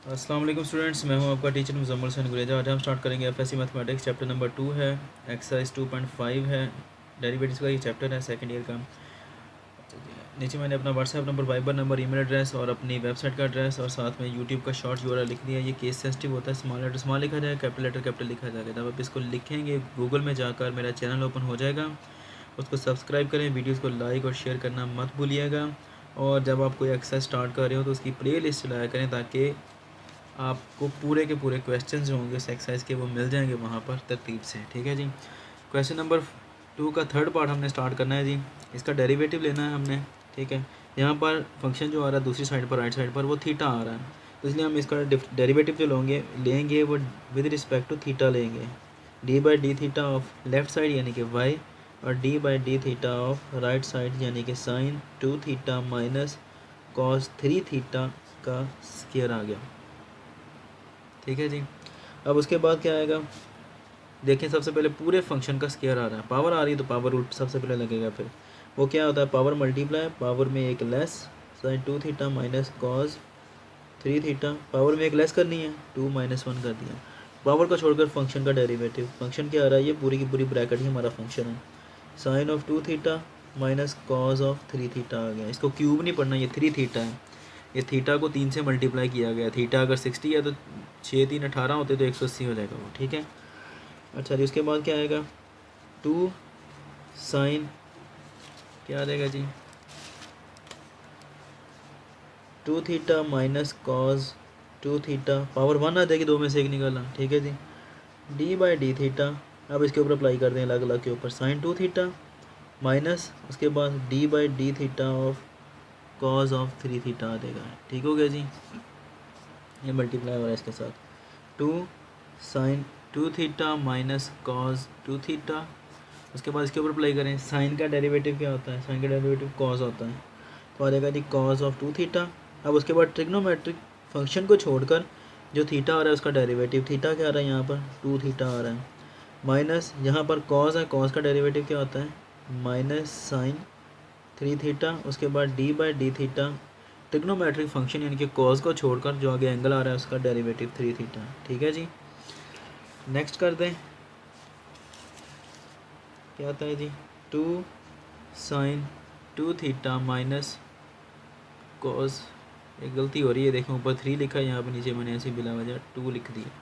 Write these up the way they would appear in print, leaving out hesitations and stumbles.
अस्सलाम वालेकुम स्टूडेंट्स, मैं हूं आपका टीचर मुज़म्मिल हुसैन गुरेजा। आज हम स्टार्ट करेंगे एफएससी मैथमेटिक्स चैप्टर नंबर 2 है, एक्सरसाइज 2.5 है, डेरिवेटिव्स का ये चैप्टर है सेकंड ईयर का। नीचे मैंने अपना WhatsApp number, Viber number, email address और अपनी वेबसाइट का एड्रेस और साथ में यूट्यूब का शॉर्ट यूआरएल लिख दिया। ये केस सेंसिटिव होता है, स्मॉल लेटर स्मॉल लिखा जाएगा, कैपिटल लेटर कैपिटल लिखा जाएगा। जब आप इसको लिखेंगे गूगल में जाकर मेरा चैनल ओपन हो जाएगा, उसको सब्सक्राइब करें, वीडियोज़ को लाइक और शेयर करना मत भूलिएगा। और जब आप कोई एक्सरसाइज स्टार्ट कर रहे हो तो उसकी प्ले लिस्ट चलाया करें ताकि आपको पूरे के पूरे क्वेश्चंस जो होंगे उस एक्सरसाइज के वो मिल जाएंगे वहाँ पर तरतीब से। ठीक है जी। क्वेश्चन नंबर 2 का थर्ड पार्ट हमने स्टार्ट करना है जी। इसका डेरिवेटिव लेना है हमने। ठीक है, यहाँ पर फंक्शन जो आ रहा है दूसरी साइड पर, राइट साइड पर, वो थीटा आ रहा है, तो इसलिए हम इसका डेरिवेटिव जो लेंगे वो विद रिस्पेक्ट टू थीटा लेंगे। D by D theta of left side यानी कि वाई, और D by D theta of right side यानी कि sine 2 theta minus cos 3 theta का स्क्वायर आ गया। ठीक है जी। अब उसके बाद क्या आएगा, देखें सबसे पहले पूरे फंक्शन का स्क्वायर आ रहा है, पावर आ रही है तो पावर रूट सबसे पहले लगेगा। फिर वो क्या होता है, पावर मल्टीप्लाई, पावर में एक less, sine 2 theta minus cos 3 theta, power में एक लेस करनी है, 2 माइनस 1 कर दिया। पावर को छोड़कर फंक्शन का डेरिवेटिव, फंक्शन क्या आ रहा है, ये पूरी की पूरी ब्रैकेट ही हमारा फंक्शन है। Sine of 2 theta minus cos of 3 theta आ गया। इसको क्यूब नहीं पढ़ना, ये 3 थीटा है। ये थीटा को 3 से मल्टीप्लाई किया गया। थीटा अगर 60 है तो 6 3 18 होते तो 180 हो जाएगा वो। ठीक है। अच्छा जी, उसके बाद क्या आएगा, 2 साइन क्या आ जाएगा जी, 2 theta minus cos 2 theta, power 1 आ जाएगी, दो में से एक निकाला। ठीक है जी। डी बाई डी थीटा, अब इसके ऊपर अप्लाई कर दें अलग अलग के ऊपर, साइन 2 थीटा माइनस उसके बाद D by D theta of cos of 3 theta आ जाएगा। ठीक हो गया जी। ये मल्टीप्लाई हो रहा है इसके साथ, 2 sine 2 theta minus cos 2 theta. उसके बाद इसके ऊपर अप्लाई करें, साइन का डेरिवेटिव क्या होता है, साइन का डेरिवेटिव कॉस होता है, तो आ जाएगा जी कॉस ऑफ 2 थीटा। अब उसके बाद ट्रिग्नोमेट्रिक फंक्शन को छोड़कर जो थीटा आ रहा है उसका डेरिवेटिव, थीटा क्या आ रहा है यहाँ पर, 2 थीटा आ रहा है, माइनस यहाँ पर कॉस है, कॉस का डेरिवेटिव क्या होता है, माइनस साइन 3 थीटा। उसके बाद D by D theta, trigonometric function यानी कि कॉस को छोड़कर जो आगे एंगल आ रहा है उसका डेरिवेटिव 3 थीटा। ठीक है जी। नेक्स्ट कर दें, क्या आता है जी, 2 साइन 2 थीटा माइनस कॉस, एक गलती हो रही है, देखें ऊपर 3 लिखा है, यहाँ पर नीचे मैंने ऐसे बिला वजह 2 लिख दिया।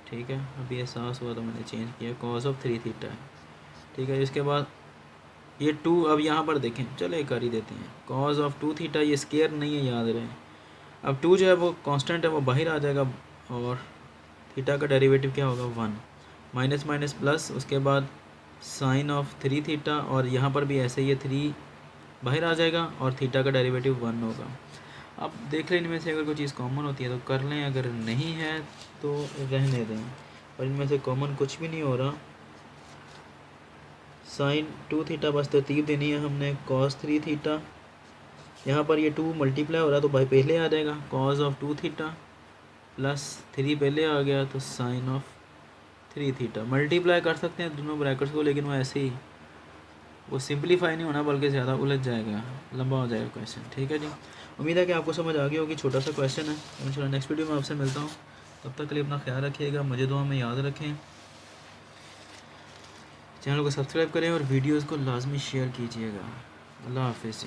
ठीक है, अभी एहसास हुआ तो मैंने चेंज किया, कॉस ऑफ 3 थीटा है। ठीक है, इसके बाद ये 2, अब यहाँ पर देखें, चलो कर ही देते हैं, कॉस ऑफ 2 थीटा, ये स्केयर नहीं है याद रहे। अब 2 जो है वो कांस्टेंट है, वो बाहर आ जाएगा, और थीटा का डेरिवेटिव क्या होगा, 1, माइनस माइनस प्लस, उसके बाद साइन ऑफ 3 थीटा, और यहाँ पर भी ऐसे ही है, 3 बाहर आ जाएगा और थीटा का डेरिवेटिव 1 होगा। अब देख लें इनमें से अगर कोई चीज़ कॉमन होती है तो कर लें, अगर नहीं है तो रहने दें। और इनमें से कॉमन कुछ भी नहीं हो रहा, साइन 2 थीटा बस तरतीब देनी है हमने, कॉस 3 थीटा, यहाँ पर ये 2 मल्टीप्लाई हो रहा है तो भाई पहले आ जाएगा, कॉस ऑफ 2 थीटा प्लस 3 पहले आ गया तो साइन ऑफ 3 थीटा। मल्टीप्लाई कर सकते हैं दोनों ब्रैकेट्स को, लेकिन वो ऐसे ही, वो सिंपलीफाई नहीं होना बल्कि ज़्यादा उलझ जाएगा, लंबा हो जाएगा क्वेश्चन। ठीक है जी। उम्मीद है कि आपको समझ आ गई होगी, छोटा सा क्वेश्चन है। इंशाल्लाह नेक्स्ट वीडियो में आपसे मिलता हूँ, तब तक के लिए अपना ख्याल रखिएगा, मुझे दुआ में याद रखें, चैनल को सब्सक्राइब करें और वीडियोज़ को लाजमी शेयर कीजिएगा। अल्लाह हाफिज़।